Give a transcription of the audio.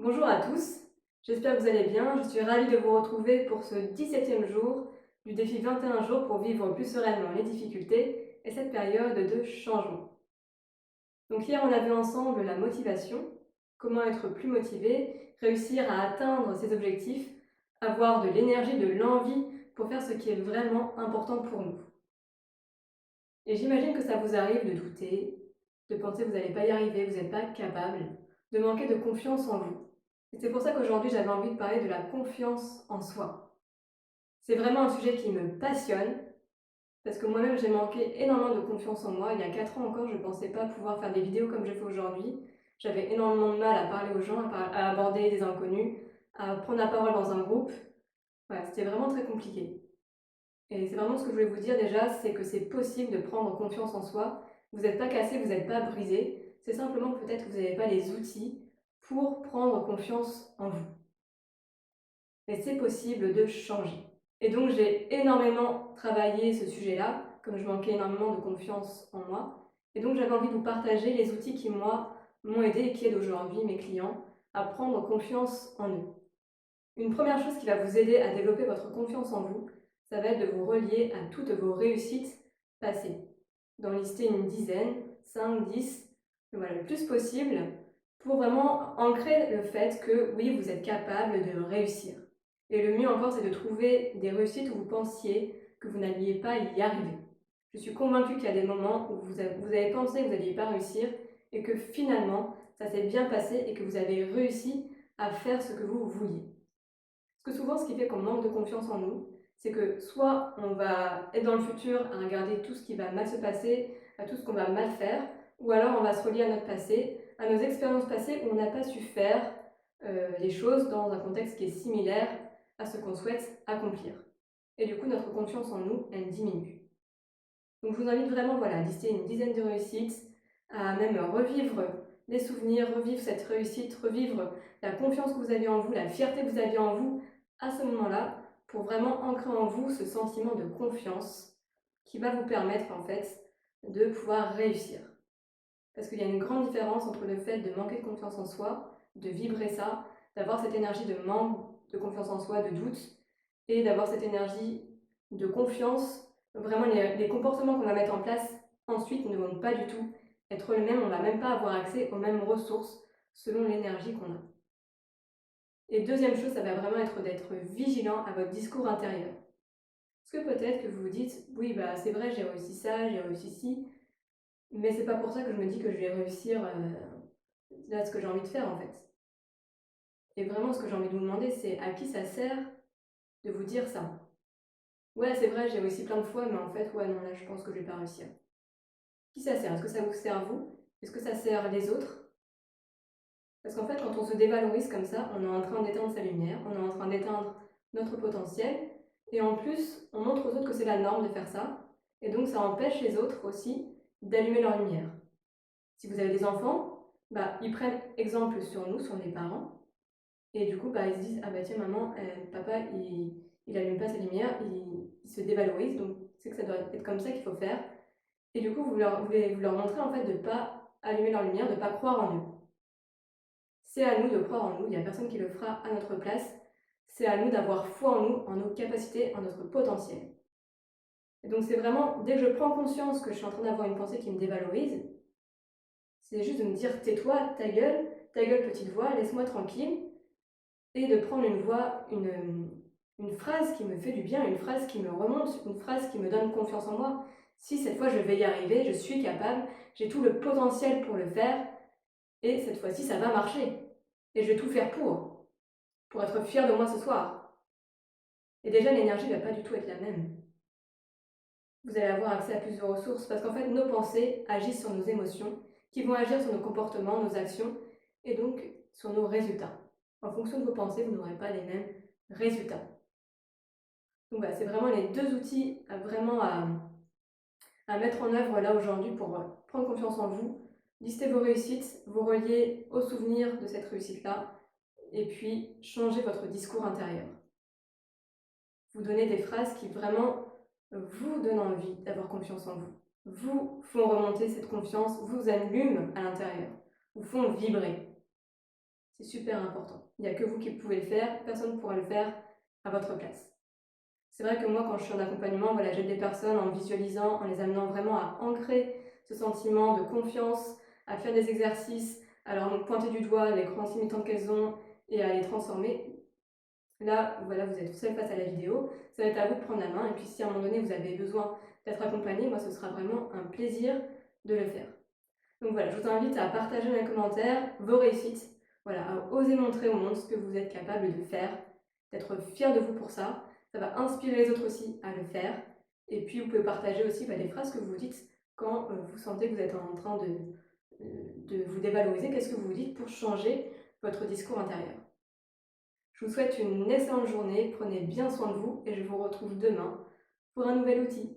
Bonjour à tous, j'espère que vous allez bien. Je suis ravie de vous retrouver pour ce 17e jour du défi 21 jours pour vivre plus sereinement les difficultés et cette période de changement. Donc hier, on a vu ensemble la motivation, comment être plus motivé, réussir à atteindre ses objectifs, avoir de l'énergie, de l'envie pour faire ce qui est vraiment important pour nous. Et j'imagine que ça vous arrive de douter, de penser que vous n'allez pas y arriver, vous n'êtes pas capable, de manquer de confiance en vous. Et c'est pour ça qu'aujourd'hui, j'avais envie de parler de la confiance en soi. C'est vraiment un sujet qui me passionne, parce que moi-même, j'ai manqué énormément de confiance en moi. Il y a 4 ans encore, je ne pensais pas pouvoir faire des vidéos comme je fais aujourd'hui. J'avais énormément de mal à parler aux gens, à aborder des inconnus, à prendre la parole dans un groupe. Voilà, c'était vraiment très compliqué. Et c'est vraiment ce que je voulais vous dire déjà, c'est que c'est possible de prendre confiance en soi. Vous n'êtes pas cassé, vous n'êtes pas brisé. C'est simplement peut-être que vous n'avez pas les outils pour prendre confiance en vous. Et c'est possible de changer. Et donc j'ai énormément travaillé ce sujet-là, comme je manquais énormément de confiance en moi. Et donc j'avais envie de vous partager les outils qui, moi, m'ont aidé et qui aident aujourd'hui mes clients à prendre confiance en eux. Une première chose qui va vous aider à développer votre confiance en vous, ça va être de vous relier à toutes vos réussites passées. D'en lister une dizaine, 5, 10, voilà, le plus possible, pour vraiment ancrer le fait que oui, vous êtes capable de réussir. Et le mieux encore, c'est de trouver des réussites où vous pensiez que vous n'alliez pas y arriver. Je suis convaincue qu'il y a des moments où vous avez pensé que vous n'alliez pas réussir et que finalement, ça s'est bien passé et que vous avez réussi à faire ce que vous vouliez. Parce que souvent, ce qui fait qu'on manque de confiance en nous, c'est que soit on va être dans le futur à regarder tout ce qui va mal se passer, à tout ce qu'on va mal faire, ou alors on va se relier à notre passé, à nos expériences passées où on n'a pas su faire les choses dans un contexte qui est similaire à ce qu'on souhaite accomplir. Et du coup, notre confiance en nous, elle diminue. Donc je vous invite vraiment à lister une dizaine de réussites, à même revivre les souvenirs, revivre cette réussite, revivre la confiance que vous aviez en vous, la fierté que vous aviez en vous à ce moment-là, pour vraiment ancrer en vous ce sentiment de confiance qui va vous permettre en fait de pouvoir réussir. Parce qu'il y a une grande différence entre le fait de manquer de confiance en soi, de vibrer ça, d'avoir cette énergie de manque de confiance en soi, de doute, et d'avoir cette énergie de confiance. Vraiment, les comportements qu'on va mettre en place ensuite ne vont pas du tout être les mêmes, on ne va même pas avoir accès aux mêmes ressources selon l'énergie qu'on a. Et deuxième chose, ça va vraiment être d'être vigilant à votre discours intérieur. Parce que peut-être que vous vous dites, oui, bah c'est vrai, j'ai réussi ça, j'ai réussi ci, mais c'est pas pour ça que je me dis que je vais réussir là ce que j'ai envie de faire en fait. Et vraiment, ce que j'ai envie de vous demander, c'est à qui ça sert de vous dire ça. Ouais, c'est vrai, j'ai réussi plein de fois, mais en fait, ouais, non, là, je pense que je vais pas réussir. Qui ça sert? Est-ce que ça vous sert vous? Est-ce que ça sert les autres? Parce qu'en fait, quand on se dévalorise comme ça, on est en train d'éteindre sa lumière, on est en train d'éteindre notre potentiel, et en plus, on montre aux autres que c'est la norme de faire ça, et donc ça empêche les autres aussi d'allumer leur lumière. Si vous avez des enfants, bah, ils prennent exemple sur nous, sur les parents, et du coup, bah, ils se disent, ah bah tiens, maman, papa, il allume pas sa lumière, il se dévalorise, donc c'est que ça doit être comme ça qu'il faut faire. Et du coup, vous leur montrez en fait de ne pas allumer leur lumière, de ne pas croire en eux. C'est à nous de croire en nous, il n'y a personne qui le fera à notre place. C'est à nous d'avoir foi en nous, en nos capacités, en notre potentiel. Et donc c'est vraiment, dès que je prends conscience que je suis en train d'avoir une pensée qui me dévalorise, c'est juste de me dire tais-toi, ta gueule petite voix, laisse-moi tranquille, et de prendre une voix, une phrase qui me fait du bien, une phrase qui me remonte, une phrase qui me donne confiance en moi. Si cette fois je vais y arriver, je suis capable, j'ai tout le potentiel pour le faire, et cette fois-ci ça va marcher. Et je vais tout faire pour être fière de moi ce soir. Et déjà l'énergie ne va pas du tout être la même. Vous allez avoir accès à plus de ressources, parce qu'en fait nos pensées agissent sur nos émotions, qui vont agir sur nos comportements, nos actions, et donc sur nos résultats. En fonction de vos pensées, vous n'aurez pas les mêmes résultats. Donc voilà, c'est vraiment les deux outils à mettre en œuvre là aujourd'hui pour prendre confiance en vous, lister vos réussites, vous relier au souvenir de cette réussite-là, et puis changer votre discours intérieur. Vous donner des phrases qui vraiment vous donnent envie d'avoir confiance en vous, vous font remonter cette confiance, vous allument à l'intérieur, vous font vibrer. C'est super important. Il n'y a que vous qui pouvez le faire, personne ne pourra le faire à votre place. C'est vrai que moi, quand je suis en accompagnement, voilà, j'aide des personnes en visualisant, en les amenant vraiment à ancrer ce sentiment de confiance, à faire des exercices, à leur pointer du doigt les croyances limitantes qu'elles ont et à les transformer. Là, voilà, vous êtes seul face à la vidéo, ça va être à vous de prendre la main, et puis si à un moment donné vous avez besoin d'être accompagné, moi ce sera vraiment un plaisir de le faire. Donc voilà, je vous invite à partager dans les commentaires vos réussites, voilà, à oser montrer au monde ce que vous êtes capable de faire, d'être fier de vous pour ça. Ça va inspirer les autres aussi à le faire. Et puis vous pouvez partager aussi des phrases que vous dites quand vous sentez que vous êtes en train de vous dévaloriser. Qu'est-ce que vous vous dites pour changer votre discours intérieur? Je vous souhaite une excellente journée, prenez bien soin de vous et je vous retrouve demain pour un nouvel outil.